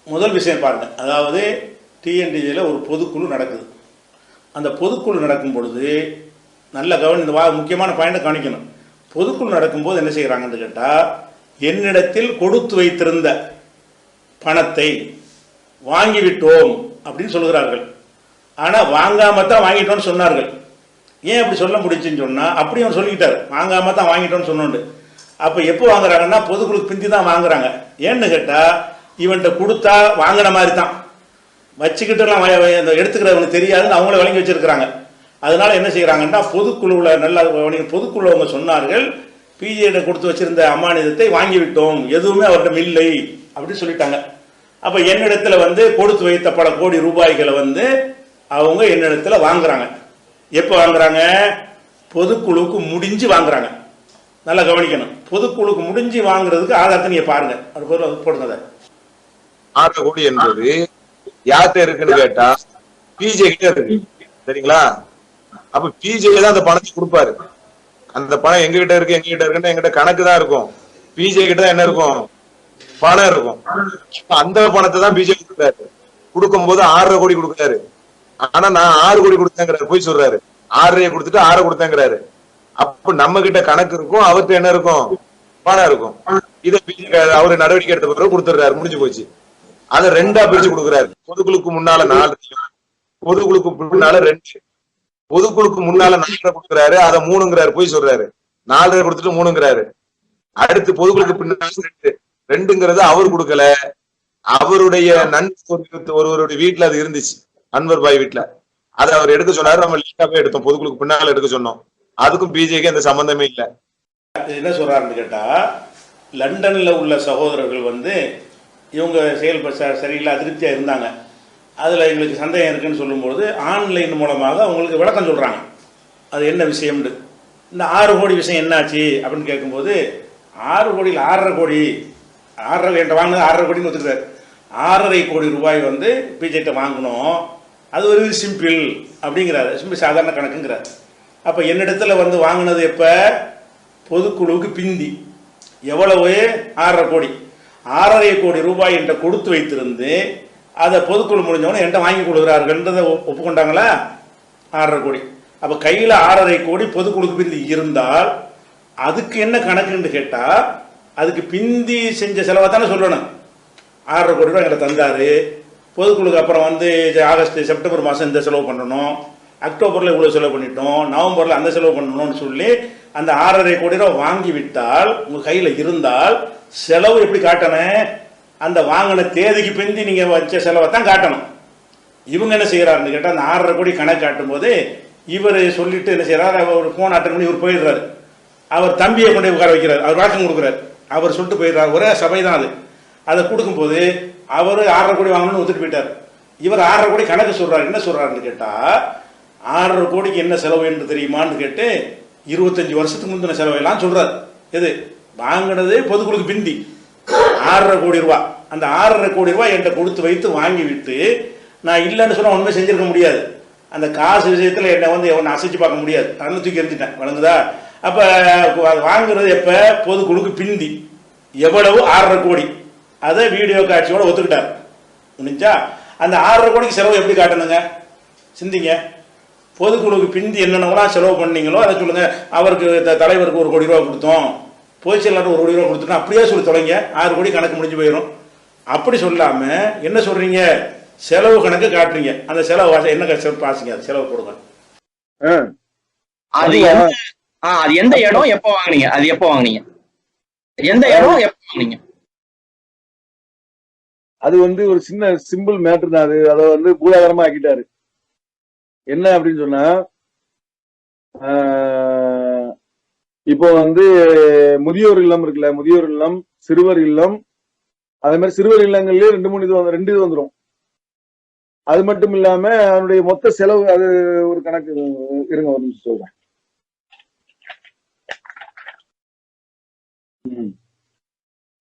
முதல் விஷயம் பாருங்க, அதாவது டிஎன்டிஜியில் ஒரு பொதுக்குழு நடக்குது. அந்த பொதுக்குழு நடக்கும் பொழுது நல்ல இந்த முக்கியமான பாயிண்டை கவனிக்கணும். பொதுக்குழு நடக்கும்போது என்ன செய்கிறாங்கன்னு கேட்டால், என்னிடத்தில் கொடுத்து வைத்திருந்த பணத்தை வாங்கிவிட்டோம் அப்படின்னு சொல்கிறார்கள். ஆனால் வாங்காம தான் வாங்கிட்டோன்னு சொன்னார்கள். ஏன் அப்படி சொல்ல முடிச்சுன்னு சொன்னால், அப்படி அவர் சொல்லிக்கிட்டார், வாங்காம தான் வாங்கிட்டோன்னு சொன்னோண்டு. அப்போ எப்போ வாங்குறாங்கன்னா பொதுக்குழுக்கு பிந்தி தான் வாங்குறாங்க. ஏன்னு கேட்டால், இவன்கிட்ட கொடுத்தா வாங்கின மாதிரி தான், வச்சுக்கிட்டுலாம் எடுத்துக்கிறவனுக்கு தெரியாதுன்னு அவங்கள வழங்கி வச்சிருக்கிறாங்க. அதனால என்ன செய்கிறாங்கன்னா, பொதுக்குழுவில் நல்ல பொதுக்குழு அவங்க சொன்னார்கள், பிஜேட கொடுத்து வச்சிருந்த அமானிதத்தை வாங்கிவிட்டோம், எதுவுமே அவர்கிட்ட இல்லை அப்படின்னு சொல்லிட்டாங்க. அப்போ என்னிடத்துல கொடுத்து வைத்த பல கோடி ரூபாய்களை அவங்க என்னிடத்துல வாங்குறாங்க. எப்போ வாங்குறாங்க? பொதுக்குழுவுக்கு முடிஞ்சு வாங்குறாங்க. நல்லா கவனிக்கணும். பொதுக்குழுக்கு முடிஞ்சு வாங்குறதுக்கு ஆதாரத்தை நீங்க பாருங்க. அது போடுங்க. 6 கோடி என்பது யார்கிட்ட இருக்குன்னு கேட்டா பிஜே கிட்ட இருக்கு, சரிங்களா? அப்ப பிஜே தான் அந்த பணத்தை கொடுப்பாரு. அந்த பணம் எங்க கிட்ட இருக்கு, எங்கிட்ட கணக்கு தான் இருக்கும். பிஜே கிட்ட தான் என்ன இருக்கும்? பணம் இருக்கும். அந்த பணத்தை தான் பிஜே கொடுத்தாரு. கொடுக்கும் போது 6 கோடி கொடுக்குறாரு. ஆனா நான் 6 கோடி கொடுத்தேங்கிறாரு, போய் சொல்றாரு. 6 கொடுத்துட்டு 6 கொடுத்தேங்கிறாரு. அப்ப நம்ம கிட்ட கணக்கு இருக்கும், அவர்கிட்ட என்ன இருக்கும்? பணம் இருக்கும். இதை அவரு நடவடிக்கை எடுத்த பிறகு கொடுத்துடுறாரு, முடிஞ்சு போச்சு. அதை 2ஆ பிரிச்சு கொடுக்குறாரு. பொதுக்குழுக்கு முன்னால 4, பொதுக்குழுக்கு முன்னால 2, பொதுக்குழுக்கு முன்னால 4 கொடுக்குறாரு, அதை 3ங்கிறாரு, போய் சொல்றாரு. 4 கொடுத்துட்டு 3ங்கிறாரு. அடுத்து பொதுக்குழுக்கு பின்னால 2ங்கிறது அவர் கொடுக்கல, அவருடைய நண்பர் ஒருவருடைய வீட்டுல அது இருந்துச்சு, அன்வர் பாய் வீட்டுல. அதை அவர் எடுக்க சொன்னாரு. நம்ம லிஸ்டாவே எடுத்தோம், பொதுக்குழுக்கு பின்னால எடுக்க சொன்னோம். அதுக்கும் பிஜேக்கு எந்த சம்பந்தமே இல்லை. என்ன சொல்றாருன்னு கேட்டா, லண்டன்ல உள்ள சகோதரர்கள் இவங்க செயல்பட சரியில்லை, அதிருப்தியா இருந்தாங்க. அதுல எங்களுக்கு சந்தேகம் இருக்குன்னு சொல்லும்போது ஆன்லைன் மூலமாக அவங்களுக்கு விளக்கம் சொல்றாங்க, அது என்ன விஷயம்னு. இந்த 6 கோடி விஷயம் என்னாச்சு அப்படின்னு கேட்கும்போது, 6 கோடியில் 6.5 கோடி, 6.5 என்கிட்ட வாங்கினது 6.5 கோடின்னு ஒத்துக்கிறார். 6.5 கோடி ரூபாய் பிஜேட்ட வாங்கணும், அது ஒரு சிம்பிள் அப்படிங்கிறாரு. சிம்பிள் சாதாரண கணக்குங்கிறார். அப்போ என்னிடத்துல வாங்கினது எப்போ? பொதுக்குழுவுக்கு பிந்தி. எவ்வளவு? 6.5 கோடி. 6.5 கோடி ரூபாய் என்கிட்ட கொடுத்து வைத்திருந்து அதை பொதுக்குழு முடிஞ்சவொன்னே என்கிட்ட வாங்கி கொடுக்குறார்கள்ன்றதை ஒப்புக்கொண்டாங்களா? 6.5 கோடி. அப்போ கையில் 6.5 கோடி பொதுக்குழுக்கு பிந்தி இருந்தால் அதுக்கு என்ன கணக்குன்னு கேட்டால், அதுக்கு பிந்தி செஞ்ச செலவை தானே சொல்லணும். 6.5 கோடி ரூபாய் எங்களை தந்தாரு, பொதுக்குழுக்கு அப்புறம் ஆகஸ்ட் செப்டம்பர் மாதம் இந்த செலவு பண்ணணும், அக்டோபரில் இவ்வளோ செலவு பண்ணிட்டோம், நவம்பரில் அந்த செலவு பண்ணணும்னு சொல்லி அந்த 6.5 கோடி ரூபாய் வாங்கி விட்டால், உங்கள் கையில் இருந்தால் செலவு எப்படி காட்டணும்? அந்த வாங்கின தேதிக்கு பிந்தி நீங்கள் வச்ச செலவை தான் காட்டணும். இவங்க என்ன செய்கிறாருன்னு கேட்டால், அந்த 6.5 கோடி கணக்கு காட்டும் போது இவர் சொல்லிட்டு என்ன செய்கிறார், அவர் ஃபோன் அட்டன் பண்ணி இவர் போயிடுறாரு. அவர் தம்பியை கொண்டு உட்கார வைக்கிறார், அவர் விளக்கம் கொடுக்குறாரு. அவர் சொல்லிட்டு போயிடுறாரு, ஒரே சபை தான் அது. அதை கொடுக்கும்போது அவர் 6.5 கோடி வாங்கணும்னு ஒத்துட்டு போயிட்டார். இவர் 6.5 கோடி கணக்கு சொல்றாரு. என்ன சொல்றாருன்னு கேட்டால், 6.5 கோடிக்கு என்ன செலவு என்று தெரியுமான்னு கேட்டு 25 வருஷத்துக்கு முந்தின செலவெல்லாம் சொல்றாரு. எது வாங்கினது? பொதுக்குழுக்கு பிந்தி 6.5 கோடி ரூபாய். அந்த 6.5 கோடி ரூபாய் என்கிட்ட கொடுத்து வைத்து வாங்கி விட்டு நான் இல்லைன்னு சொன்னா ஒன்றுமே செஞ்சிருக்க முடியாது. அந்த காசு விஷயத்துல என்னை எவனை அசைச்சு பார்க்க முடியாது, அதனால தூக்கி எரிஞ்சிட்டேன். வழங்குதா? அப்ப வாங்குறது எப்ப? பொதுக்குழுக்கு பிந்தி. எவ்வளவு? 6.5 கோடி. அதை வீடியோ காட்சியோட ஒத்துக்கிட்டார். முடிஞ்சா? அந்த 6.5 கோடிக்கு செலவு எப்படி காட்டணுங்க? சிந்திங்க. பொதுக்குழுக்கு பிந்தி என்னென்னலாம் செலவு பண்ணீங்களோ அதை சொல்லுங்க. அவருக்கு தலைவருக்கு 1 கோடி ரூபா கொடுத்தோம், பொதுச் செயலாளர் 1 கோடி ரூபா கொடுத்துட்டோம், அப்படியே சொல்லி தொலைங்க. 6 கோடி கணக்கு முடிஞ்சு போயிடும். அப்படி சொல்லாம என்ன சொல்றீங்க? செலவு கணக்கு காட்டுறீங்க. அந்த செலவு என்ன பாசிங்க, அது செலவு போடுங்க. அது எந்த இடம், எப்போ வாங்குனீங்க, அது எப்போ வாங்குனீங்க, எந்த இடம், எப்போ வாங்குனீங்க? அது ஒரு சின்ன சிம்பிள் மேட்டர் தான். அதை பூதாகரமா ஆக்கிட்டாரு. என்ன அப்படின்னு சொன்னா, இப்போ முதியோர் இல்லம் இருக்குல்ல, முதியோர் இல்லம், சிறுவர் இல்லம், அதே மாதிரி சிறுவர் இல்லங்கள்லயே 2 இது வந்துடும். அது மட்டும் இல்லாம அதனுடைய மொத்த செலவு, அது ஒரு கணக்கு இருங்க, ஒரு நிமிஷம் சொல்றேன்.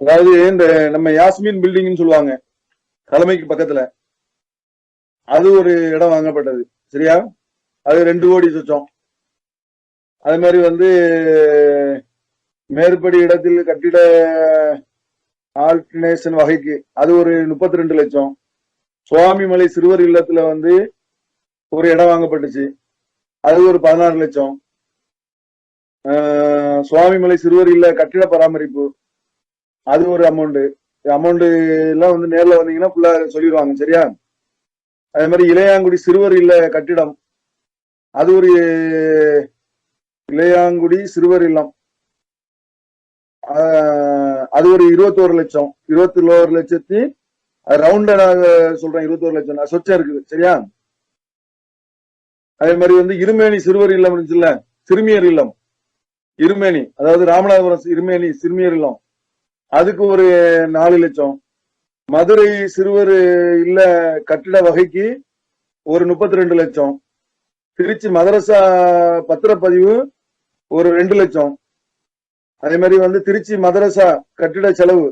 அதாவது இந்த நம்ம யாஸ்மின் பில்டிங்னு சொல்லுவாங்க, தலைமைக்கு பக்கத்துல, அது ஒரு இடம் வாங்கப்பட்டது. சரியா? அது 2 கோடி சொச்சம். அதே மாதிரி மேற்படி இடத்தில் கட்டிட ஆல்டர்னேஷன் வகைக்கு அது ஒரு 32 லட்சம். சுவாமிமலை சிறுவர் இல்லத்துல வந்து ஒரு இடம் வாங்கப்பட்டுச்சு, அது ஒரு 16 லட்சம். சுவாமிமலை சிறுவர் இல்ல கட்டிட பராமரிப்பு அது ஒரு அமௌண்ட் எல்லாம் வந்து நேர்ல வந்தீங்கன்னா ஃபுல்லா சொல்லிடுவாங்க, சரியா? அதே மாதிரி இளையாங்குடி சிறுவர் இல்ல கட்டிடம், அது ஒரு இளையாங்குடி சிறுவர் இல்லம், அது ஒரு 21 லட்சம். 21 லட்சத்தி ரவுண்டா சொல்றேன், 21 லட்சம் நான் சொச்சம் இருக்குது, சரியா? அதே மாதிரி வந்து இருமேனி சிறுவர் இல்லம் இருந்துச்சுல்ல, சிறுமியர் இல்லம் இருமேனி, அதாவது ராமநாதபுரம் இருமேனி சிறுமியர் இல்லம், அதுக்கு ஒரு 4 லட்சம். மதுரை சிறுவர் இல்ல கட்டிட வகைக்கு ஒரு 32 லட்சம். திருச்சி மதரசா பத்திரப்பதிவு ஒரு 2 லட்சம். அதே மாதிரி வந்து திருச்சி மதரசா கட்டிட செலவு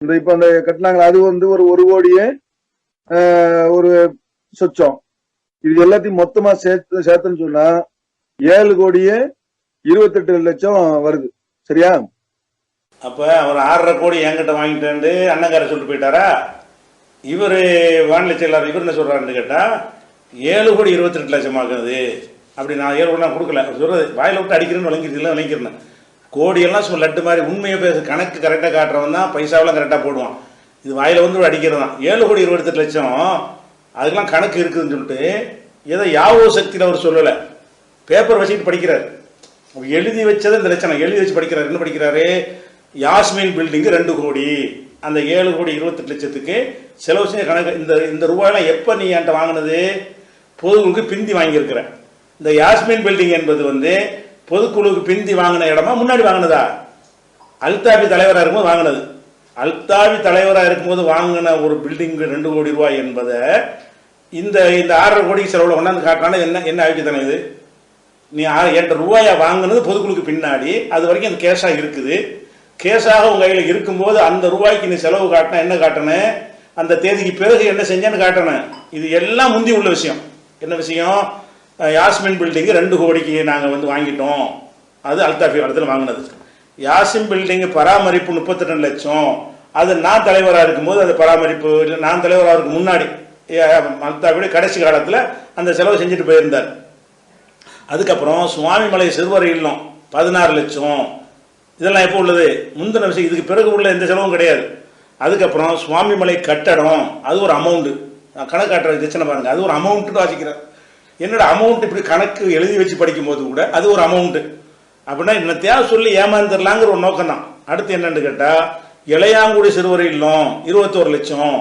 இந்த இப்ப அந்த கட்டினாங்களா அது வந்து ஒரு 1 கோடியே ஒரு சொச்சம். இது எல்லாத்தையும் மொத்தமா சேர்த்துன்னு சொன்னா 7 கோடியே 28 லட்சம் வருது, சரியா? அப்ப அவர் 6.5 கோடி என்கிட்ட வாங்கிட்டு அண்ணங்கார சொல்லிட்டு போயிட்டாரா? இவரு வானிலை செயலாளர் இவர் என்ன சொல்றாருன்னு கேட்டா 7 கோடி 28 லட்சம் ஆகுது. அப்படி நான் 7 கோடி நான் கொடுக்கல, சொல்றது வாயில விட்டு அடிக்கிறேன்னு விளங்கிக்கிறேன். கோடியெல்லாம் சும்மா லட்டு மாதிரி உண்மையை பேச கணக்கு கரெக்டாக காட்டுறவன் தான் பைசாவெல்லாம் கரெக்டாக போடுவான். இது வாயில வந்து அடிக்கிறது தான். 7 கோடி 28 லட்சம் அதுக்கெல்லாம் கணக்கு இருக்குதுன்னு சொல்லிட்டு ஏதோ யாவோ சக்தியில் அவர் சொல்லலை, பேப்பர் வச்சுக்கிட்டு படிக்கிறார். எழுதி வச்சது இந்த லட்சணம் எழுதி வச்சு படிக்கிறார். என்ன படிக்கிறாரு? யாஸ்மின் பில்டிங்கு 2 கோடி, அந்த 7 கோடி 28 லட்சத்துக்கு செலவு செஞ்ச கணக்கு. இந்த ரூபாயெல்லாம் எப்போ நீ என்கிட்ட வாங்கினது? பொதுக்குழுக்கு பிந்தி வாங்கியிருக்கிறேன். இந்த யாஸ்மின் பில்டிங் என்பது வந்து பொதுக்குழுக்கு பிந்தி வாங்கின இடமா முன்னாடி வாங்கினதா? அல்தாபி தலைவராக இருக்கும்போது வாங்கினது. அல்தாபி தலைவராக இருக்கும்போது வாங்கின ஒரு பில்டிங் 2 கோடி ரூபாய் என்பதை இந்த 6.5 கோடிக்கு செலவில் கொண்டாந்து காட்டினா என்ன ஆகிக்கு தானே இது? நீ 8 ரூபாயை வாங்கினது பொதுக்குழுக்கு பின்னாடி, அது வரைக்கும் அந்த கேஷாக இருக்குது. கேஷாக உங்கள் கையில் இருக்கும்போது அந்த ரூபாய்க்கு நீ செலவு காட்டினா என்ன காட்டணும்? அந்த தேதிக்கு பிறகு என்ன செஞ்சேன்னு காட்டணும். இது எல்லாம் முந்தி உள்ள விஷயம். என்ன விஷயம்? யாஸ்மின் பில்டிங்கு 2 கோடிக்கு நாங்கள் வந்து வாங்கிட்டோம், அது அல்தாஃபி இடத்துல வாங்கினது. யாசிம் பில்டிங்கு பராமரிப்பு 32 லட்சம், அது நான் தலைவராக இருக்கும்போது அது பராமரிப்பு இல்லை, நான் தலைவராக இருக்கும் முன்னாடி அல்தாஃபி கடைசி காலத்தில் அந்த செலவு செஞ்சுட்டு போயிருந்தார். அதுக்கப்புறம் சுவாமிமலை சிறுவர் இல்லம் 16 லட்சம், இதெல்லாம் எப்போ உள்ளது? முந்தின விஷயம். இதுக்கு பிறகு உள்ள எந்த செலவும் கிடையாது. அதுக்கப்புறம் சுவாமிமலை கட்டடம், அது ஒரு அமௌண்ட்டு. கணக்கு காட்டுற பிரச்சனை பாருங்க, அது ஒரு அமௌண்ட்டு வாசிக்கிறேன். என்னோட அமௌண்ட் இப்படி கணக்கு எழுதி வச்சு படிக்கும் போது கூட அது ஒரு அமௌண்ட்டு. அப்படின்னா என்னத்தையா சொல்லி ஏமாந்துடலாங்கிற ஒரு நோக்கம் தான். அடுத்து என்னன்னு கேட்டால் இளையாங்குடி சிறுவர் இல்லம் 21 லட்சம்,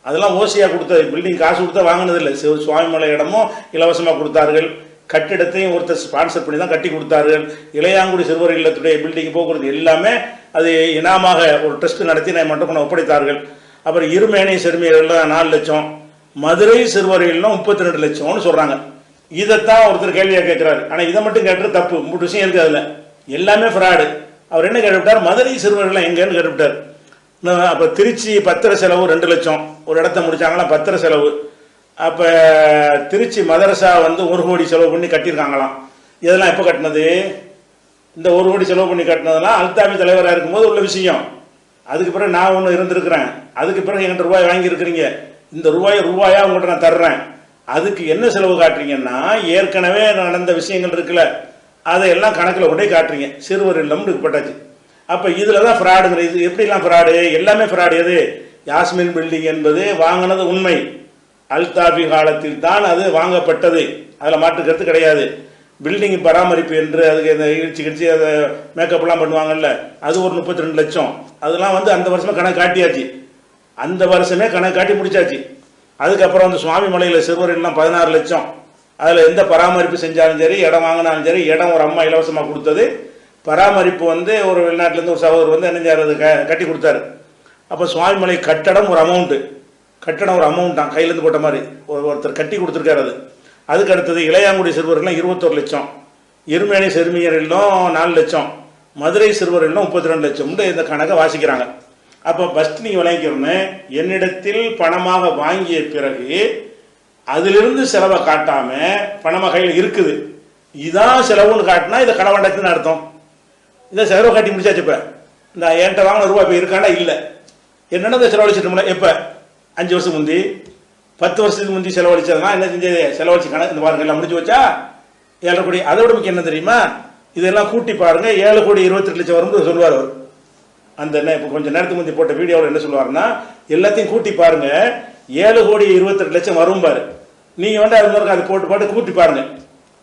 அதெல்லாம் ஓசியாக கொடுத்த பில்டிங் காசு கொடுத்தா வாங்கினதில்லை. சுவாமிமலை இடமும் இலவசமாக கொடுத்தார்கள், கட்டிடத்தையும் ஒருத்தர் ஸ்பான்சர் பண்ணி தான் கட்டி கொடுத்தார்கள். இளையாங்குடி சிறுவர் இல்லத்துடைய பில்டிங் போக்குவரத்து எல்லாமே அது இனாமாக ஒரு ட்ரஸ்ட் நடத்தி மட்டும் கொண்டு ஒப்படைத்தார்கள். அப்புறம் இருமேனி சிறுமியர் 4 லட்சம், மதுரை சிறுவர் இல்லம் 32 லட்சம்னு சொல்றாங்க. இதைத்தான் ஒருத்தர் கேள்வியாக கேட்கிறாரு. ஆனால் இதை மட்டும் கேட்டுறது தப்பு, 3 விஷயம் இருக்கு அதில், எல்லாமே ஃப்ராடு. அவர் என்ன கேட்டுவிட்டார்? மதுரை சிறுவர்கள் எங்கன்னு கேட்டுவிட்டார். அப்போ திருச்சி பத்திர செலவு 2 லட்சம், ஒரு இடத்த முடிச்சாங்களாம் பத்திர செலவு. அப்போ திருச்சி மதரசா வந்து 1 கோடி செலவு பண்ணி கட்டியிருக்காங்களாம். இதெல்லாம் எப்போ கட்டினது? இந்த 1 கோடி செலவு பண்ணி கட்டினதெல்லாம் அல்தாபி தலைவராக இருக்கும்போது உள்ள விஷயம். அதுக்கு பிறகு நான் ஒன்று இருந்திருக்கிறேன், அதுக்கு பிறகு என்கிட்ட ரூபாய் வாங்கியிருக்கிறீங்க, இந்த ரூபாயா உங்கள்கிட்ட நான் தர்றேன். அதுக்கு என்ன செலவு காட்டுறீங்கன்னா ஏற்கனவே நடந்த விஷயங்கள் இருக்குல்ல, அதையெல்லாம் கணக்கில் கொண்டே காட்டுறீங்க. சிறுவர் இல்லம்னு பட்டாச்சு. அப்போ இதில் தான் ஃப்ராடுங்கிற. இது எப்படிலாம் ஃப்ராடு? எல்லாமே ஃப்ராடு. எது? யாஸ்மின் பில்டிங் என்பது வாங்கினது உண்மை, அல்தாபி காலத்தில் தான் அது வாங்கப்பட்டது, அதில் மாற்றுக்கிறது கிடையாது. பில்டிங் பராமரிப்பு என்று அதுக்கு இந்த இடிச்சு அதை மேக்கப்லாம் பண்ணுவாங்கல்ல, அது ஒரு 32 லட்சம். அதெல்லாம் வந்து அந்த வருஷமே கணக்கு காட்டியாச்சு, அந்த வருஷமே கணக்கு காட்டி முடிச்சாச்சு. அதுக்கப்புறம் வந்து சுவாமிமலையில் சிறுவர் இல்லம் 16 லட்சம், அதில் எந்த பராமரிப்பு செஞ்சாலும் சரி, இடம் வாங்கினாலும் சரி, இடம் ஒரு அம்மா இலவசமாக கொடுத்தது, பராமரிப்பு வந்து ஒரு வெளிநாட்டிலேருந்து ஒரு சகோதரர் வந்து என்ன செய்யறது கட்டி கொடுத்தாரு. அப்போ சுவாமிமலை கட்டடம் ஒரு அமௌண்ட்டு, கட்டடம் ஒரு அமௌண்ட் தான், கையிலேருந்து போட்ட மாதிரி ஒருத்தர் கட்டி கொடுத்துருக்காரு. அது அதுக்கு அடுத்தது இளையாங்குடி சிறுவர்கள்லாம் 21 லட்சம், இருமேனி சிறுமியர் இல்லம் 4 லட்சம், மதுரை சிறுவர் இல்லம் 32 லட்சம் இந்த கணக்கை வாசிக்கிறாங்க. அப்போ ஃபஸ்ட் நீங்கள் விளங்கிக்கிறோன்னு, என்னிடத்தில் பணமாக வாங்கிய பிறகு அதிலிருந்து செலவை காட்டாம பணமாக கையில் இருக்குது, இதான் செலவுன்னு காட்டினா இதை களவாண்டத்துன்னு அர்த்தம். இதை செலவு காட்டி முடிச்சாச்சு. இப்போ இந்த என்கிட்ட வாங்கின ரூபா இப்போ இருக்காண்டா இல்லை, என்னென்ன செலவழிச்சிட்டோம்ல எப்போ 5 வருஷம் முந்தி 10 வருஷத்துக்கு முந்தி செலவழிச்சதுனா என்ன செஞ்சது, செலவழிச்சு கணக்கு இந்த பாருங்க எல்லாம் முடிஞ்சு வச்சா 7 கோடி. அதோட முக்கியம் என்ன தெரியுமா, இதெல்லாம் கூட்டி பாருங்க 7 கோடி 28 லட்சம் வரும்போது சொல்லுவார் அவர். அந்த இப்போ கொஞ்சம் நேரத்துக்கு முந்தி போட்ட வீடியோவில் என்ன சொல்லுவாருன்னா, எல்லாத்தையும் கூட்டி பாருங்க 7 கோடி 28 லட்சம் வரும் பாரு. நீங்க வந்து அது மாதிரி அதை போட்டு கூட்டி பாருங்க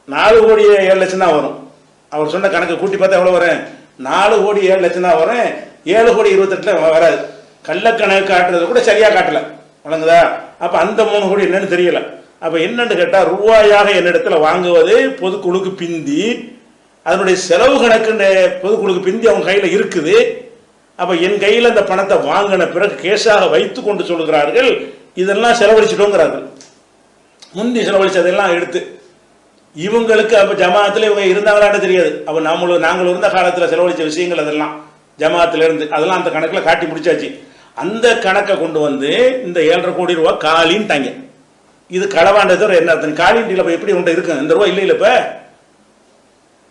4 கோடி 7 லட்சம் தான் வரும். அவர் சொன்ன கணக்கு கூட்டி பார்த்தா எவ்வளவு வரும், 4 கோடி 7 லட்சம் தான் வரும், 7 கோடி 28 வராது. கள்ளக்கணக்கு காட்டுறது கூட சரியா காட்டல, வழங்குதா? அப்ப அந்த 3 கோடி என்னன்னு தெரியல. அப்ப என்னன்னு கேட்டா, ரூபாயாக என்னிடத்துல வாங்குவது பொதுக்குழுக்கு பிந்தி, அதனுடைய செலவு கணக்கு பொதுக்குழுக்கு பிந்தி அவங்க கையில இருக்குது. அப்ப என் கையில அந்த பணத்தை வாங்கின பிறகு கேஷாக வைத்து கொண்டு சொல்லுகிறார்கள், இதெல்லாம் செலவழிச்சிட்டோங்கிறார்கள். முந்தி செலவழிச்சதெல்லாம் எடுத்து இவங்களுக்கு அப்ப ஜமாத்துல இவங்க இருந்தாங்களான்னு தெரியாது. அப்ப நாங்கள் இருந்த காலத்துல செலவழிச்ச விஷயங்கள் அதெல்லாம் ஜமாத்துல இருந்து அதெல்லாம் அந்த கணக்குல காட்டி முடிச்சாச்சு. அந்த கணக்கை கொண்டு வந்து இந்த 7.5 கோடி ரூபாய் காலின்ட்டாங்க. இது களவாண்டது என்ன அர்த்தம், காலின்ட்டில எப்படி உண்ட இருக்கு, இந்த ரூபாய் இல்லை இப்ப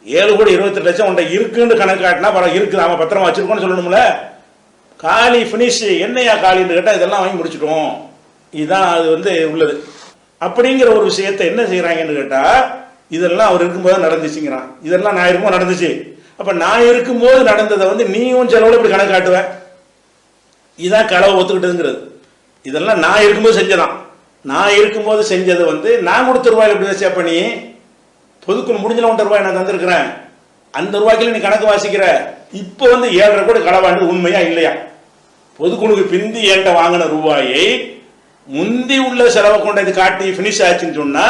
7 கோடி 28 லட்சம் உண்ட இருக்குன்னு கணக்கு காட்டினா பரவாயில்ல, இருக்குது அவன் பத்திரமா வச்சிருக்கோன்னு சொல்லணும்ல. காலி பினிஷ் என்னையா காலின்னு கேட்டா இதெல்லாம் வாங்கி முடிச்சிட்டோம், இதுதான் அது வந்து உள்ளது. அப்படிங்கிற ஒரு விஷயத்தை என்ன செய்யறாங்கன்னு கேட்டா, இதெல்லாம் அவர் இருக்கும்போது நடந்துச்சுங்கிறான், இதெல்லாம் நான் இருக்கும்போது நடந்துச்சு. அப்ப நான் இருக்கும்போது நடந்ததை வந்து நீயும் செலவுல இப்படி கணக்கு காட்டுவேன், இதான் களவு ஒத்துக்கிட்டதுங்கிறது. இதெல்லாம் நான் இருக்கும்போது செஞ்சதான், நான் இருக்கும்போது செஞ்சது வந்து நான் கொடுத்த ரூபாயில் எப்படி வச்சா பண்ணி பொதுக்குழு முடிஞ்சல 1 ரூபாய் நான் தந்திருக்கிறேன், அந்த ரூபாய்க்குல நீ கணக்கு வாசிக்கிற. இப்ப வந்து 7.5 கோடி களவாண்டு உண்மையா இல்லையா? பொதுக்குழுக்கு பிந்தி என்கிட்ட வாங்கின ரூபாயை முந்தி உள்ள செலவை கொண்டது காட்டி பினிஷ் ஆச்சுன்னு சொன்னா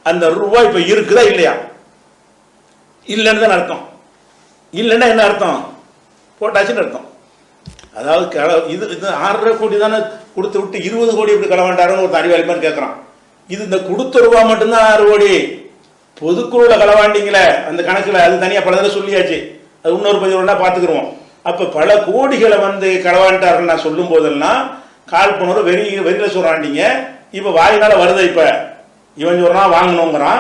அந்த ரூபாய் இப்ப இருக்குதா இல்லையா? இல்லைன்னு தான் அர்த்தம். இல்லைன்னா என்ன அர்த்தம், போட்டாச்சுன்னு அர்த்தம். அதாவது இது 6.5 கோடி தானே கொடுத்து விட்டு 20 கோடி இப்படி களவாண்டாருன்னு ஒரு அறிவாளி மாதிரி கேட்கறான். இது இந்த கொடுத்த ரூபாய் மட்டும்தான் 6 கோடி, பொதுக்குழுல களவாண்டிங்களே அந்த கணக்குல அது தனியா பல தடவை சொல்லியாச்சு, அது இன்னொரு பதிவுனா பாத்துக்கிறோம். அப்ப பல கோடிகளை வந்து களவாண்டாருன்னு நான் சொல்லும் போதெல்லாம் கால்பனோட வெறியில சொல்றாண்டிங்க. இப்ப வாயினால வருது, இப்ப இவன் சொல்றான் வாங்கணுங்கிறான்,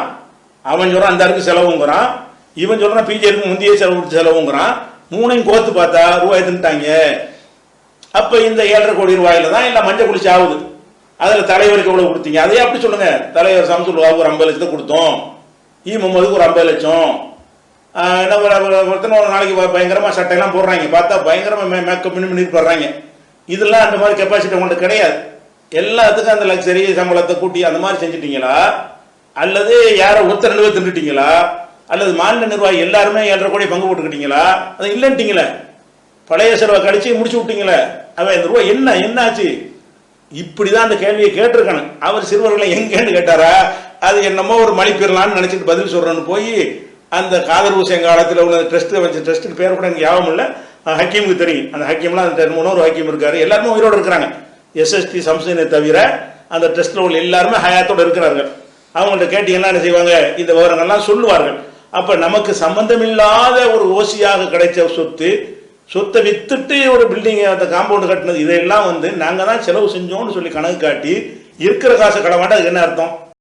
அவன் சொல்றான் அந்த அருக்கு செலவுங்கிறான், இவன் சொல்றான் பிஜேக்கு முந்தைய செலவுங்கிறான். 3ஐயும் கோத்து பார்த்தா ரூபாய் தின்ட்டாங்க. அப்ப இந்த 7.5 கோடி ரூபாயில தான் எல்லாம் மஞ்சள் குளிச்சு ஆகுது. அதுல தலைவருக்கு எவ்வளவு கொடுத்தீங்க அதே அப்படி சொல்லுங்க. தலைவர் சம்சுல் ஒரு 50 லட்சத்தை கொடுத்தோம், முகமதுக்கு ஒரு 50 லட்சம். என்ன ஒரு நாளைக்கு பயங்கரமா சட்டையெல்லாம் போடுறாங்க, பார்த்தா பயங்கரமா மேக்கப் பண்ணி போடுறாங்க. இதெல்லாம் அந்த மாதிரி கெப்பாசிட்டி உங்கள்கிட்ட கிடையாது. எல்லாத்துக்கும் அந்த லக்ஸரி சம்பளத்தை கூட்டி அந்த மாதிரி செஞ்சுட்டீங்களா, அல்லது யாரோ 2 பேர் தின்னுட்டீங்களா, அல்லது மாநில நிர்வாகி எல்லாருமே 7.5 கோடி பங்கு போட்டுக்கிட்டீங்களா? அது இல்லைன்ட்டீங்களே, பழைய செலவை கழிச்சு முடிச்சு விட்டீங்களே. அவன் இந்த ரூபாய் என்ன ஆச்சு? இப்படிதான் அந்த கேள்வியை கேட்டிருக்கணும். அவர் சிறுவர்களை எங்கன்னு கேட்டாரா, அது என்னமோ ஒரு மழை பெறலான்னு நினைச்சிட்டு பதில் சொல்றேன்னு போய் அந்த காதர் ஹுசேன் காலத்தில் உள்ள ட்ரஸ்ட்டுக்கு பேர் கூட எனக்கு ஞாபகம் இல்லை, ஹக்கீமுக்கு தெரியும். அந்த ஹக்கீம்லாம் அந்த 3 ஹக்கீம் இருக்காரு, எல்லாருமே உயிரோடு இருக்கிறாங்க. எஸ்எஸ்டி சம்சனை தவிர அந்த ட்ரஸ்ட்ல உள்ள எல்லாருமே ஹயாத்தோட இருக்கிறார்கள். அவங்கள்ட்ட கேட்டீங்கன்னா என்ன செய்வாங்க, இந்த விவரங்கள்லாம் சொல்லுவார்கள். அப்ப நமக்கு சம்பந்தம் இல்லாத ஒரு ஓசியாக கிடைச்ச சொத்தை வித்துட்டு ஒரு பில்டிங் அந்த காம்பவுண்ட் கட்டினது, இதெல்லாம் வந்து நாங்க தான் செலவு செஞ்சோம்னு சொல்லி கணக்கு காட்டி இருக்கிற காசை களவாண்டா அதுக்கு என்ன அர்த்தம்?